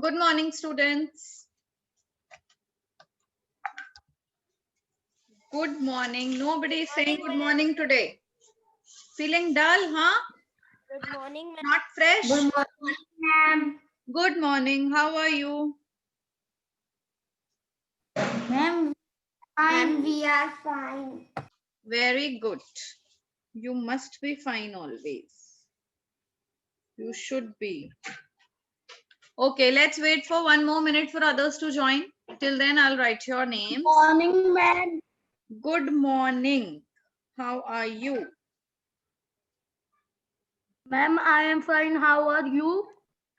Good morning, students. Good morning. Nobody is saying good morning today. Feeling dull, huh? Good morning, ma'am. Not fresh? Good morning, ma'am. Good morning. How are you? Ma'am, fine. We are fine. Very good. You must be fine always. You should be. Okay, let's wait for 1 more minute for others to join. Till then, I'll write your names. Morning, ma'am. Good morning. How are you? Ma'am, I am fine. How are you?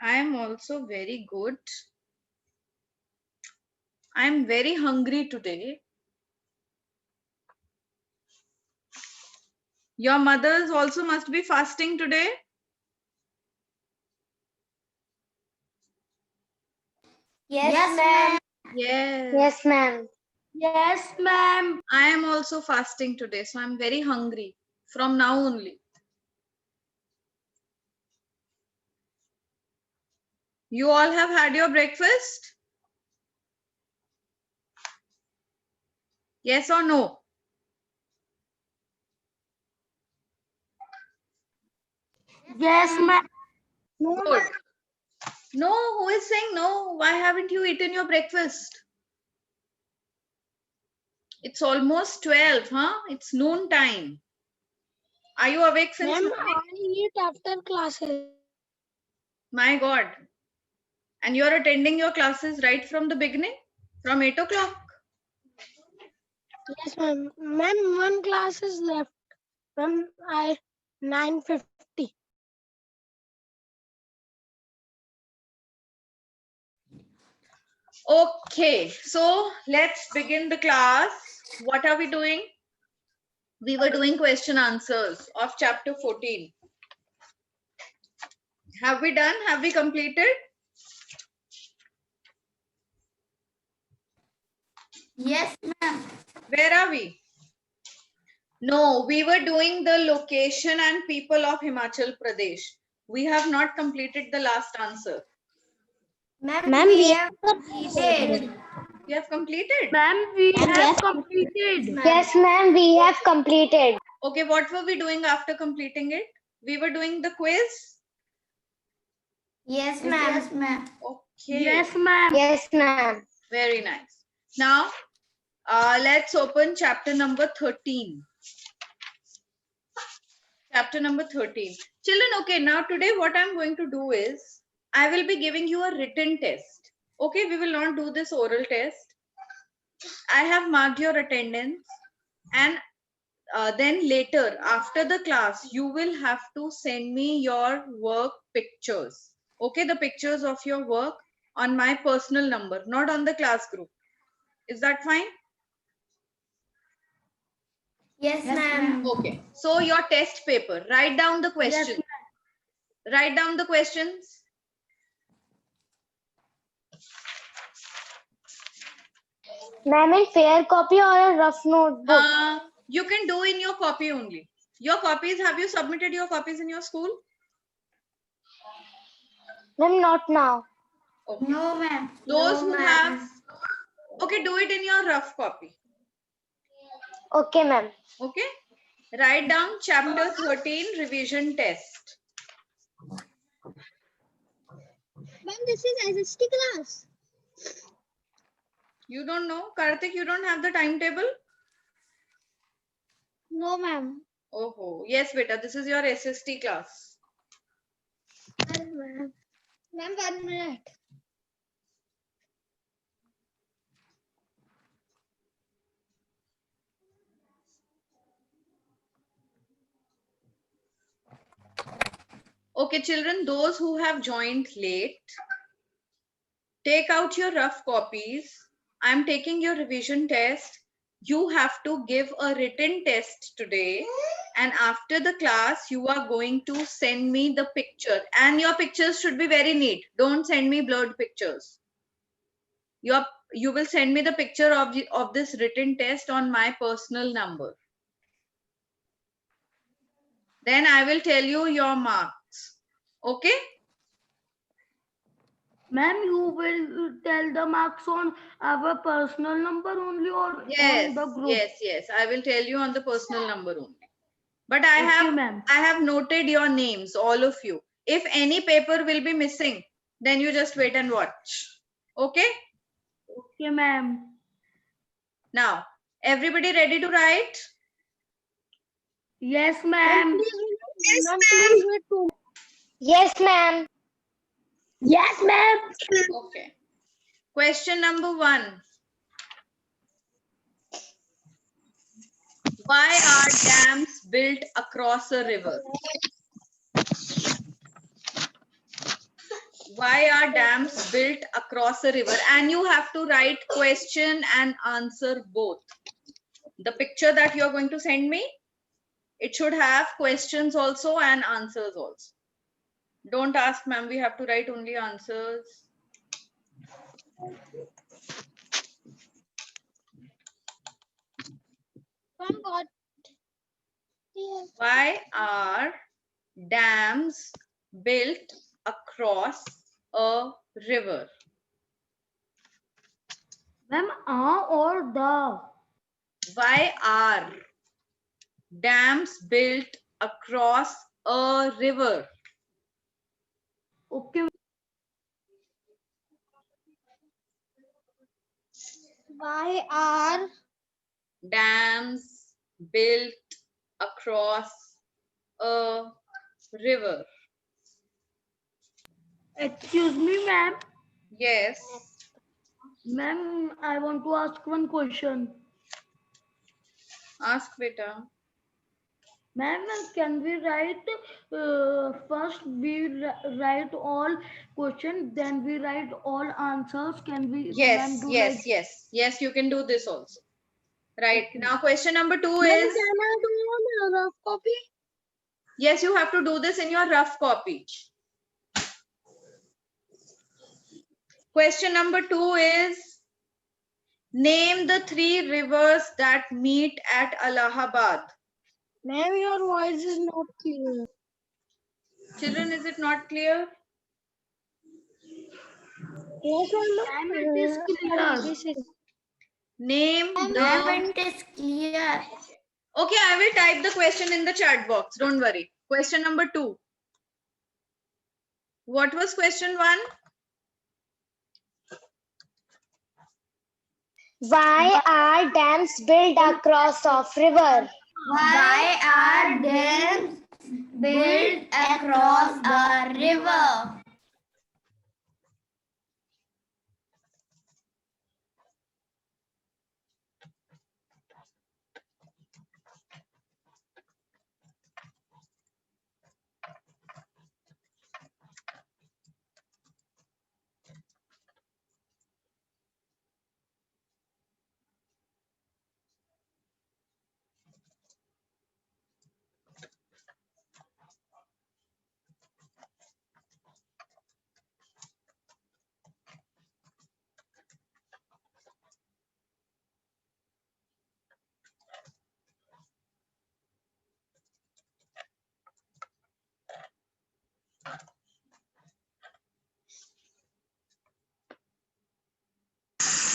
I am also very good. I am very hungry today. Your mothers also must be fasting today. Yes, ma'am. Yes. Yes, ma'am. Yes, ma'am. I am also fasting today, so I'm very hungry from now only. You all have had your breakfast? Yes or no? Yes, ma'am. Good. No, who is saying no? Why haven't you eaten your breakfast? It's almost 12, huh? It's noon time. Are you awake since Ma'am, morning? I eat after classes. My God. And you're attending your classes right from the beginning? From 8 o'clock? Yes, ma'am. Ma'am, one class is left. Ma'am, I 9:50. Okay, so let's begin the class. What are we doing? We were doing question answers of chapter 14. Have we done? Have we completed? Yes, ma'am. Where are we? No, we were doing the location and people of Himachal Pradesh. We have not completed the last answer. Ma'am, we have completed. We have completed? Ma'am, we have completed. Yes, ma'am, we have completed. Okay, what were we doing after completing it? We were doing the quiz? Yes, ma'am. Yes, ma'am. Okay. Yes, ma'am. Yes, ma'am. Very nice. Now, let's open chapter number 13. Chapter number 13. Children, okay, now today what I'm going to do is, I will be giving you a written test. Okay, we will not do this oral test. I have marked your attendance, and then later, after the class, you will have to send me your work pictures. Okay, the pictures of your work on my personal number, not on the class group. Is that fine? Yes, ma'am. Okay, so your test paper, write down the questions. Write down the questions. Ma'am, in fair copy or a rough notebook? You can do in your copy only. Your copies, have you submitted your copies in your school? Ma'am, not now. Okay. No, ma'am. Those who have, okay, do it in your rough copy. Okay, ma'am. Okay. Write down chapter 13 revision test. Ma'am, this is SST class. You don't know? Karthik, you don't have the timetable? No, ma'am. Oh, yes, beta, this is your SST class. Ma'am, 1 minute. Okay, children, those who have joined late, take out your rough copies. I'm taking your revision test. You have to give a written test today. And after the class, you are going to send me the picture. And your pictures should be very neat. Don't send me blurred pictures. You will send me the picture of this written test on my personal number. Then I will tell you your marks. Okay? Ma'am, you will tell the marks on our personal number only or Yes, on the group? yes. I will tell you on the personal number only. But I Okay, ma'am. have noted your names, all of you. If any paper will be missing, then you just wait and watch. Okay? Okay, ma'am. Now, everybody ready to write? Yes, Ma'am, ma'am. ma'am, please wait 2. Yes, ma'am. Yes, ma'am. Okay. Question number 1. Why are dams built across a river? Why are dams built across a river? And you have to write question and answer both. The picture that you're going to send me, it should have questions also and answers also. Don't ask, ma'am, we have to write only answers. Ma'am, got. Yes. Why are dams built across a river? Ma'am, or the? Why are dams built across a river? Okay. Why are Dams built across a river. Excuse me, ma'am. Yes. Ma'am, I want to ask one question. Ask beta. Ma'am, can we write first we write all questions, then we write all answers? Can we, ma'am, do like? Yes, you can do this also. Right. Okay. Now question number 2 Ma'am, is, can I do on a rough copy? yes, you have to do this in your rough copy. Question number 2 is, name the 3 rivers that meet at Allahabad. Ma'am, your voice is not clear. Children, is it not clear? Yes, Ma'am, it is clear. This is. Name the... Ma'am, it is clear. Okay, I will type the question in the chat box. Don't worry. Question number 2. What was question 1? Why are dams built across of river? Why are dams built across a river?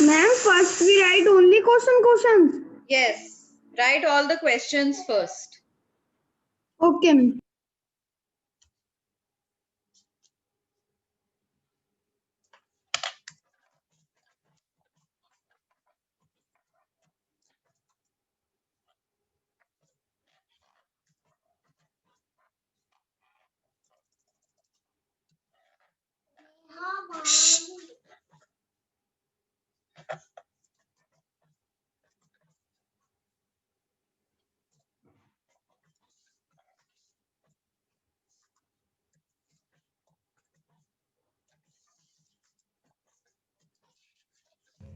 Ma'am, first we write only questions. Yes. Write all the questions first. Okay.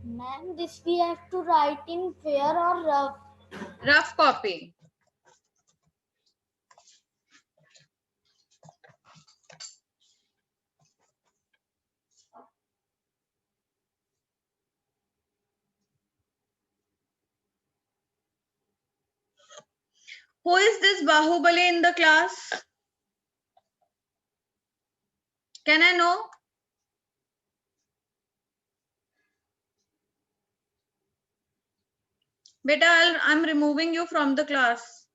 Ma'am, this we have to write in fair or rough? Rough copy. Who is this Bahubali in the class? Can I know? Beta, I'm removing you from the class.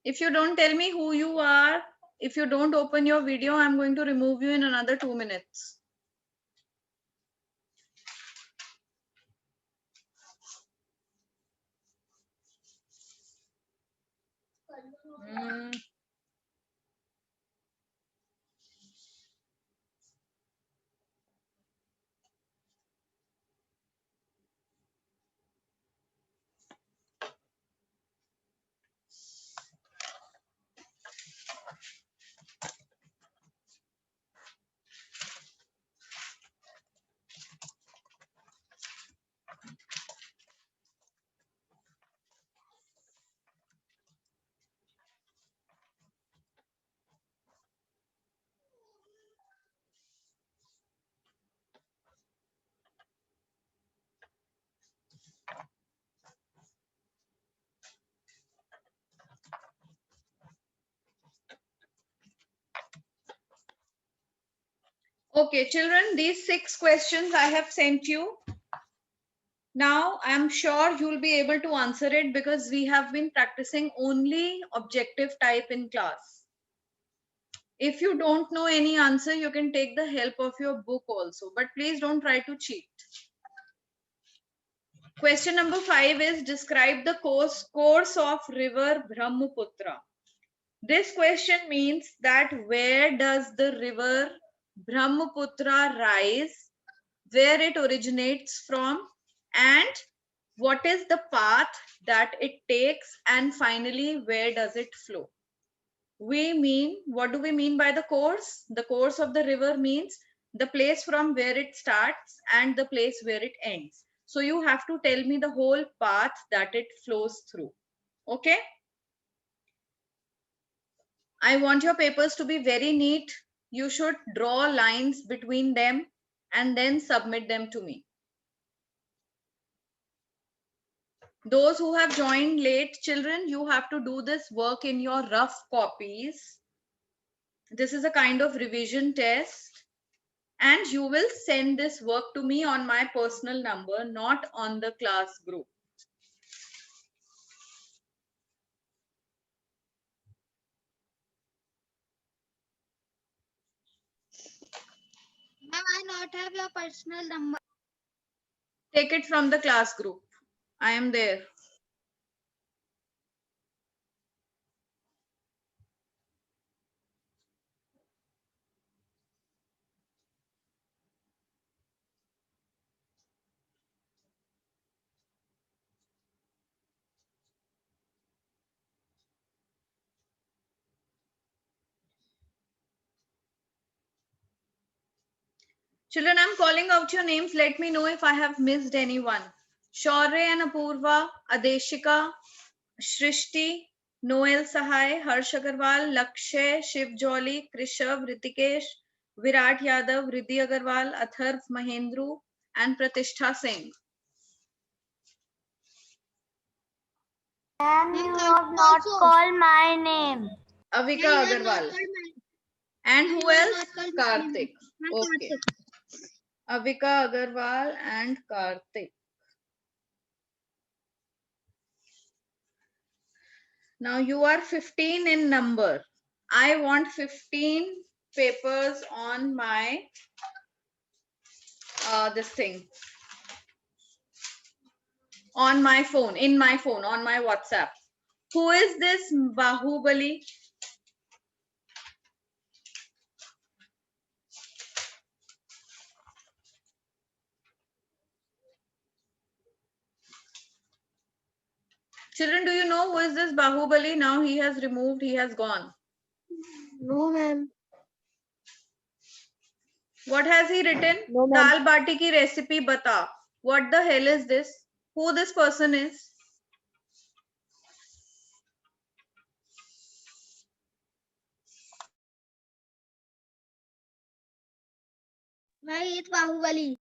If you don't tell me who you are, if you don't open your video, I'm going to remove you in another 2 minutes. Hmm. Okay, children, these 6 questions I have sent you. Now, I'm sure you'll be able to answer it because we have been practicing only objective type in class. If you don't know any answer, you can take the help of your book also, but please don't try to cheat. Question number 5 is describe the course of river Brahmaputra. This question means that where does the river Brahmaputra rise, where it originates from, and what is the path that it takes, and finally where does it flow. What do we mean by the course? The course of the river means the place from where it starts and the place where it ends. So you have to tell me the whole path that it flows through. Okay? I want your papers to be very neat. You should draw lines between them and then submit them to me. Those who have joined late, children, you have to do this work in your rough copies. This is a kind of revision test. And you will send this work to me on my personal number, not on the class group. Ma'am, I not have your personal number. Take it from the class group. I am there. Children, I'm calling out your names. Let me know if I have missed anyone. Shaurya and Apurva, Adeshika, Shrishti, Noel Sahai, Harsh Agarwal, Lakshay, Shiv Jolly, Krishav, Ritikesh, Virat Yadav, Riddhi Agarwal, Atharv Mahendru, and Pratishtha Singh. Ma'am, you have not called my name. Avika Agarwal. And who else? Karthik. Okay. Avika Agarwal and Karthik. Now you are 15 in number. I want 15 papers on my this thing. On my phone, in my phone, on my WhatsApp. Who is this Bahubali? Children, do you know who is this Bahubali? Now he has removed, he has gone. No, ma'am. What has he written? No, ma'am. Dal bati ki recipe bata. What the hell is this? Who this person is? Why it's Bahubali?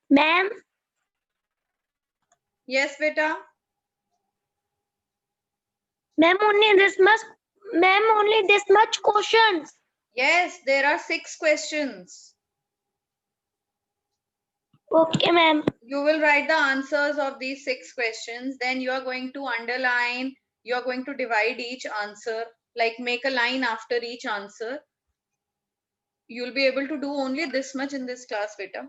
Ma'am, Yes, beta. ma'am, only this much questions. Yes, there are 6 questions. Okay, ma'am. You will write the answers of these 6 questions. Then you are going to underline, you are going to divide each answer, like make a line after each answer. You'll be able to do only this much in this class, beta.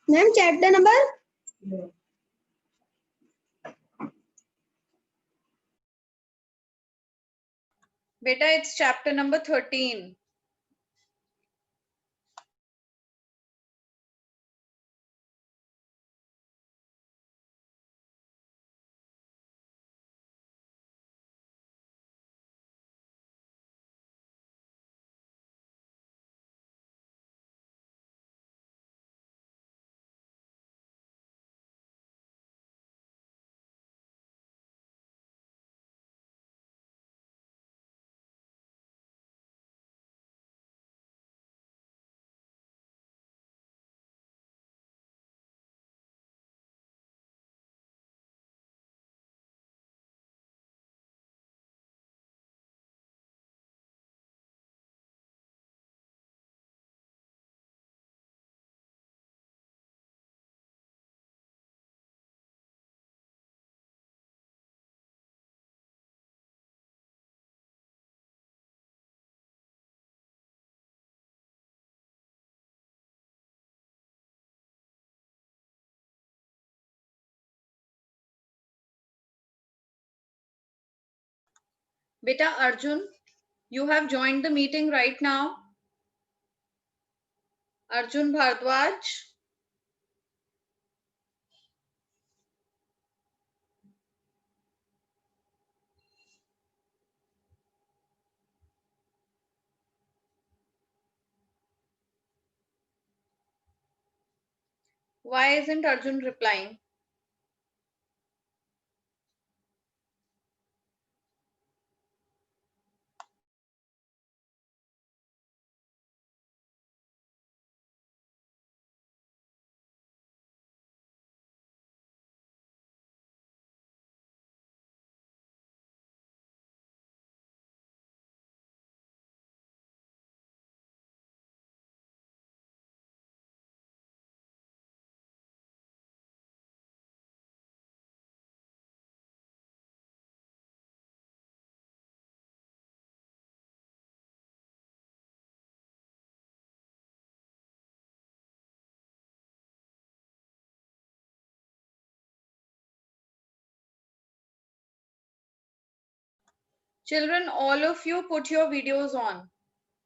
Ma'am, chapter number? Beta, it's chapter number 13. Beta Arjun, you have joined the meeting right now. Arjun Bhardwaj. Why isn't Arjun replying? Children, all of you put your videos on.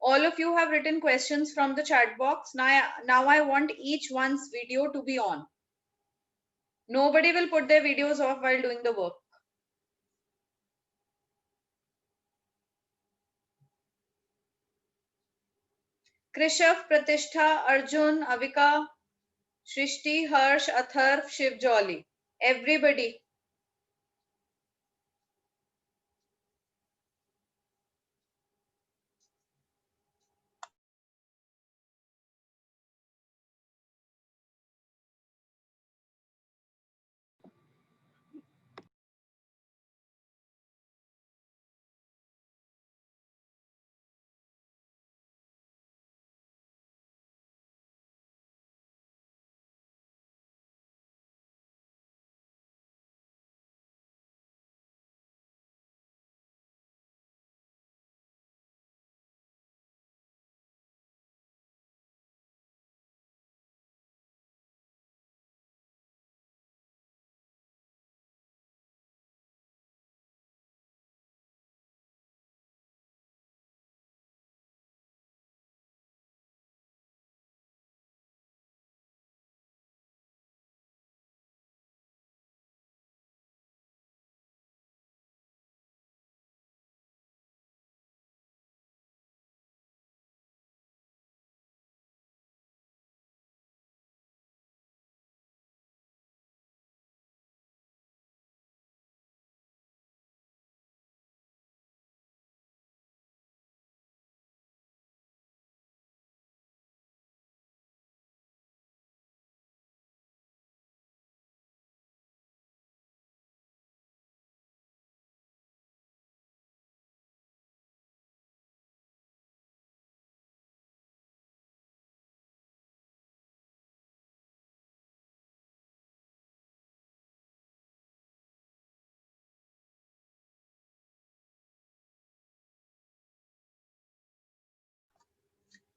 All of you have written questions from the chat box. Now I want each one's video to be on. Nobody will put their videos off while doing the work. Krishav, Pratishtha, Arjun, Avika, Shrishti, Harsh, Atharv, Shiv, Jolly. Everybody.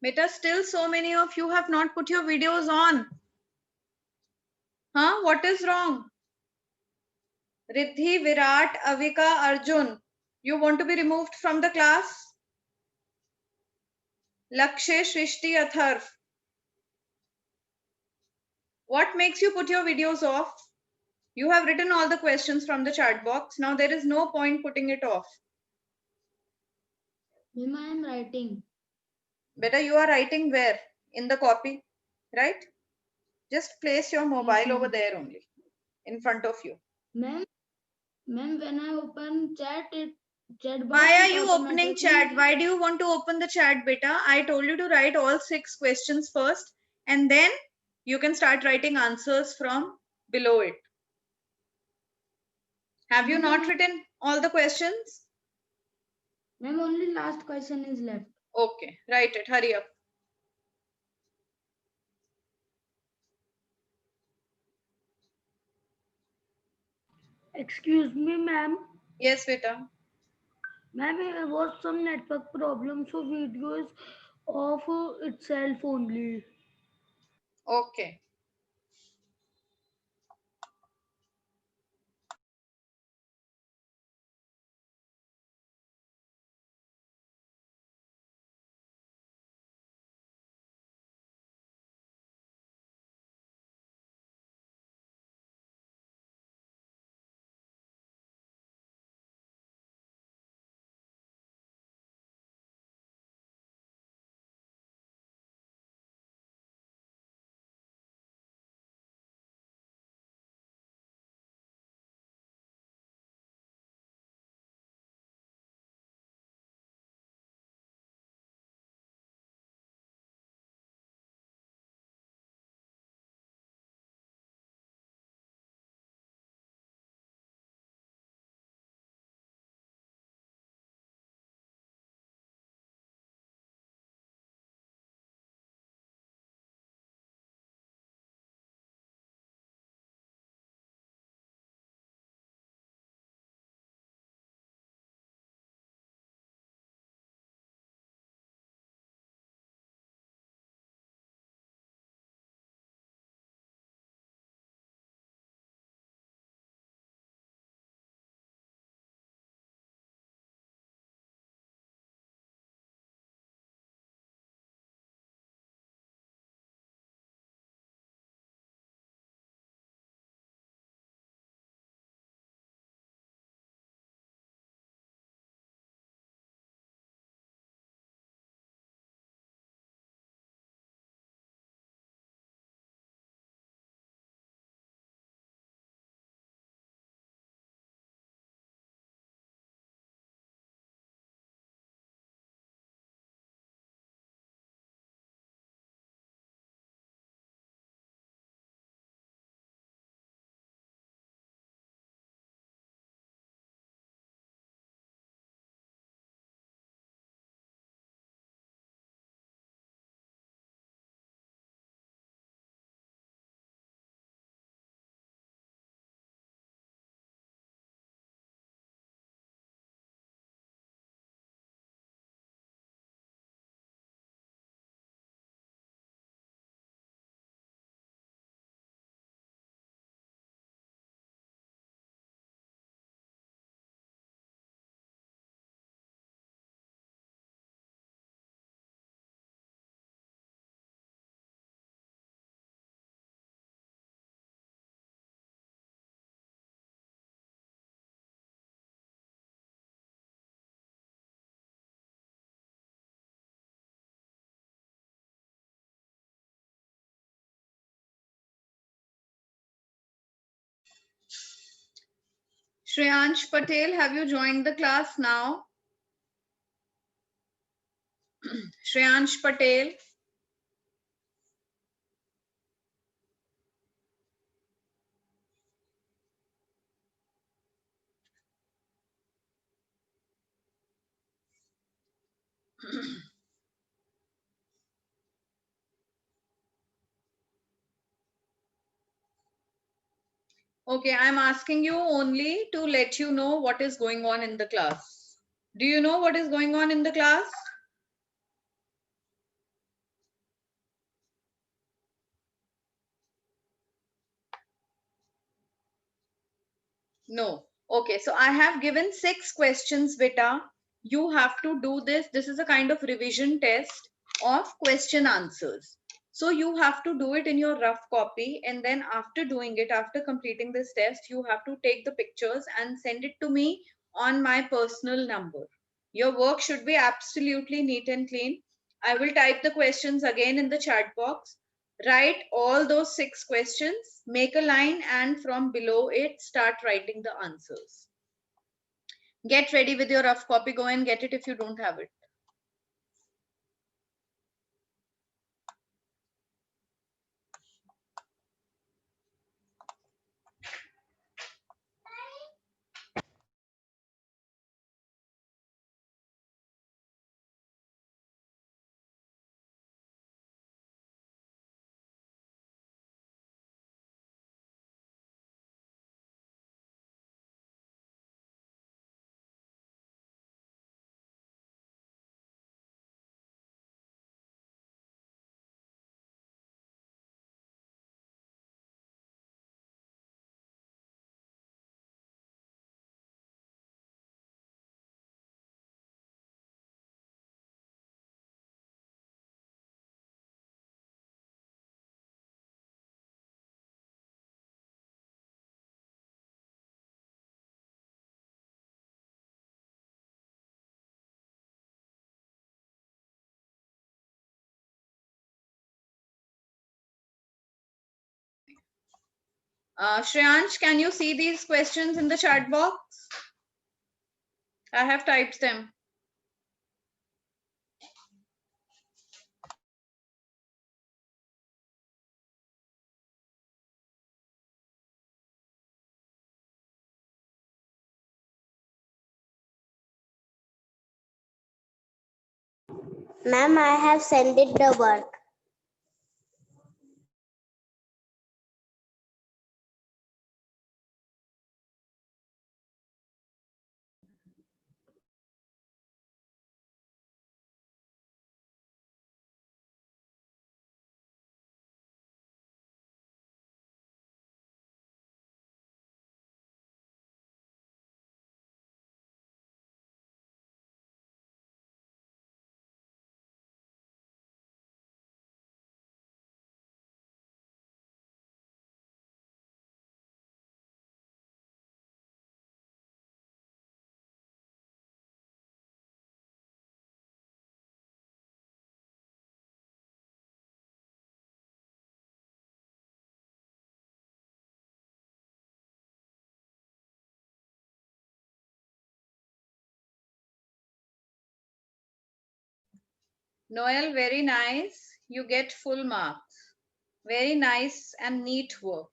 Beta, still so many of you have not put your videos on. Huh? What is wrong? Riddhi, Virat, Avika, Arjun, you want to be removed from the class? Lakshay, Shrishti, Atharv. What makes you put your videos off? You have written all the questions from the chat box. Now there is no point putting it off. Ma'am, I am writing. Beta, you are writing where? In the copy, right? Just place your mobile over there only, in front of you. Ma'am, when I open chat box. Why are it you opening automatically- chat? Why do you want to open the chat, beta? I told you to write all 6 questions first, and then you can start writing answers from below it. Have you not written all the questions? Ma'am, only last question is left. Okay, write it. Hurry up. Excuse me, ma'am. Yes, beta. Ma'am, there was some network problem, so video is off itself only. Okay. Shreyansh Patel, have you joined the class now? Shreyansh Patel. Okay, I'm asking you only to let you know what is going on in the class. Do you know what is going on in the class? No. Okay, so I have given 6 questions, beta. You have to do this. This is a kind of revision test of question answers. So you have to do it in your rough copy, and then after doing it, after completing this test, you have to take the pictures and send it to me on my personal number. Your work should be absolutely neat and clean. I will type the questions again in the chat box. Write all those 6 questions, make a line, and from below it, start writing the answers. Get ready with your rough copy. Go and get it if you don't have it. Shreyansh, can you see these questions in the chat box? I have typed them. Ma'am, I have sent it the work. Noel, very nice. You get full marks. Very nice and neat work.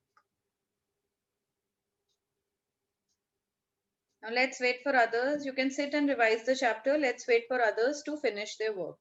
Now let's wait for others. You can sit and revise the chapter. Let's wait for others to finish their work.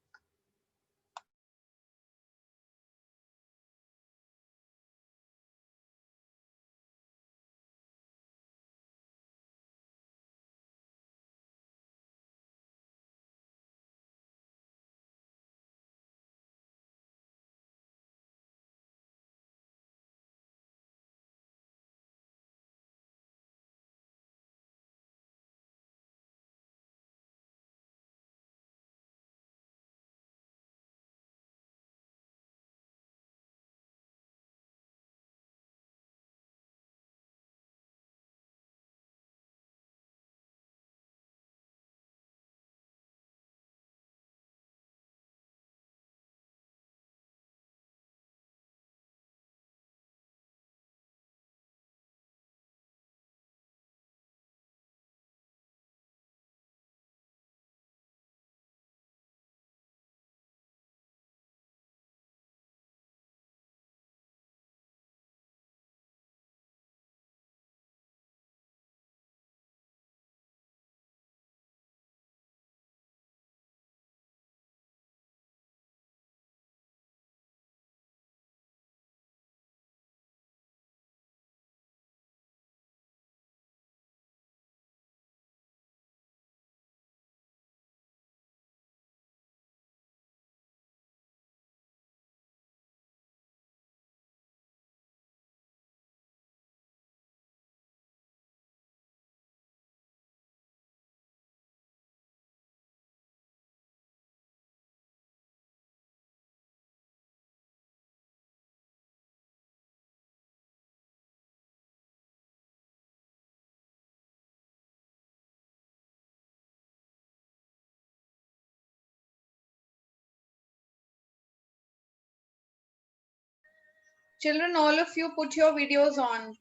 Children, all of you put your videos on.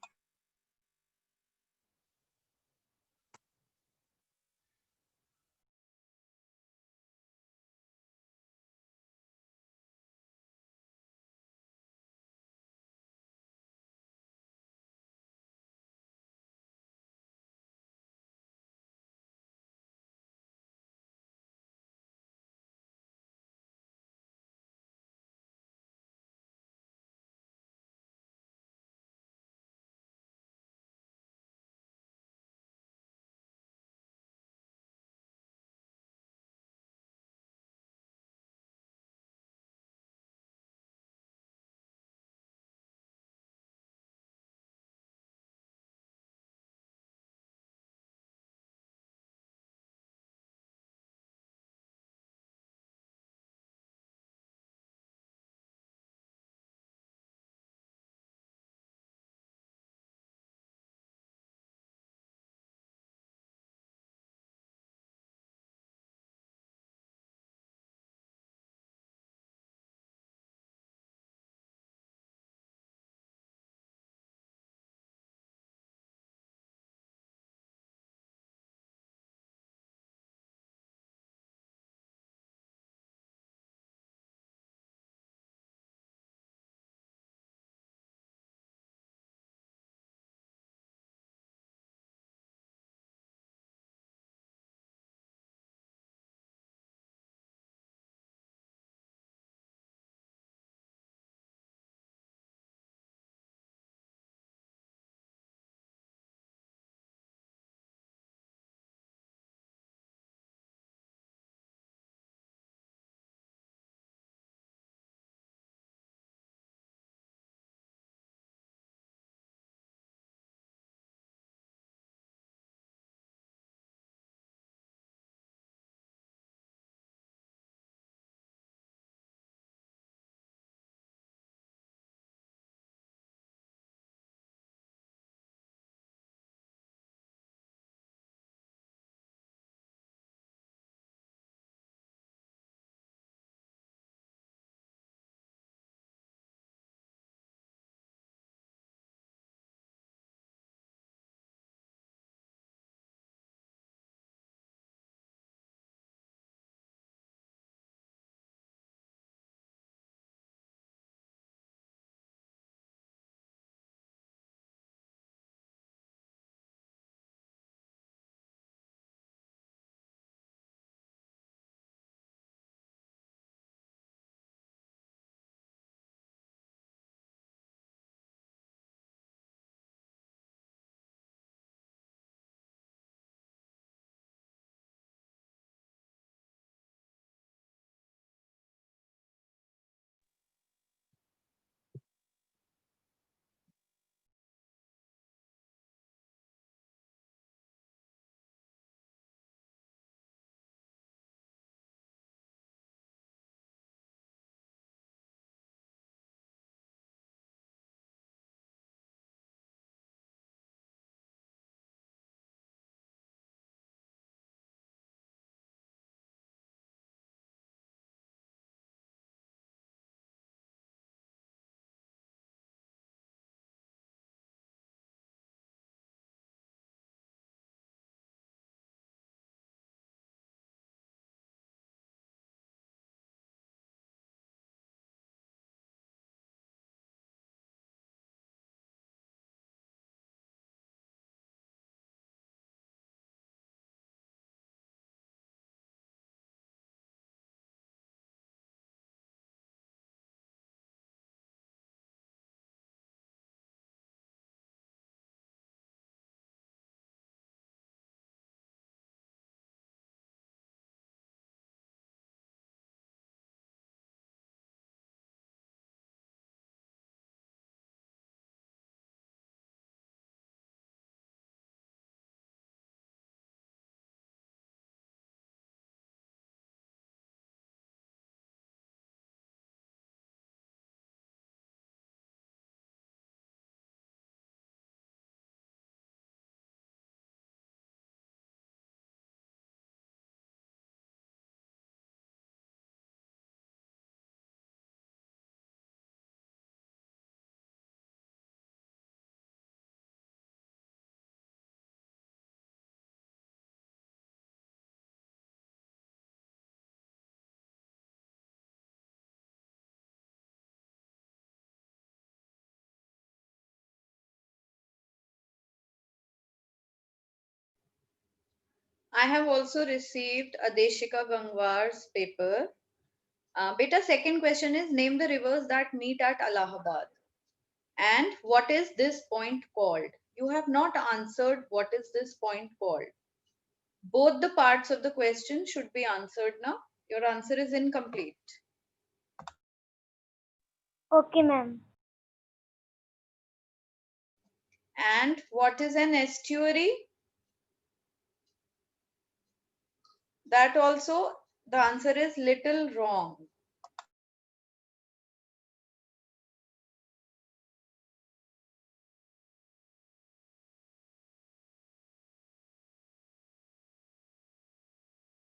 I have also received Adeshika Gangwar's paper. Beta, second question is name the rivers that meet at Allahabad. And what is this point called? You have not answered what is this point called. Both the parts of the question should be answered now. Your answer is incomplete. Okay, ma'am. And what is an estuary? That also, the answer is little wrong.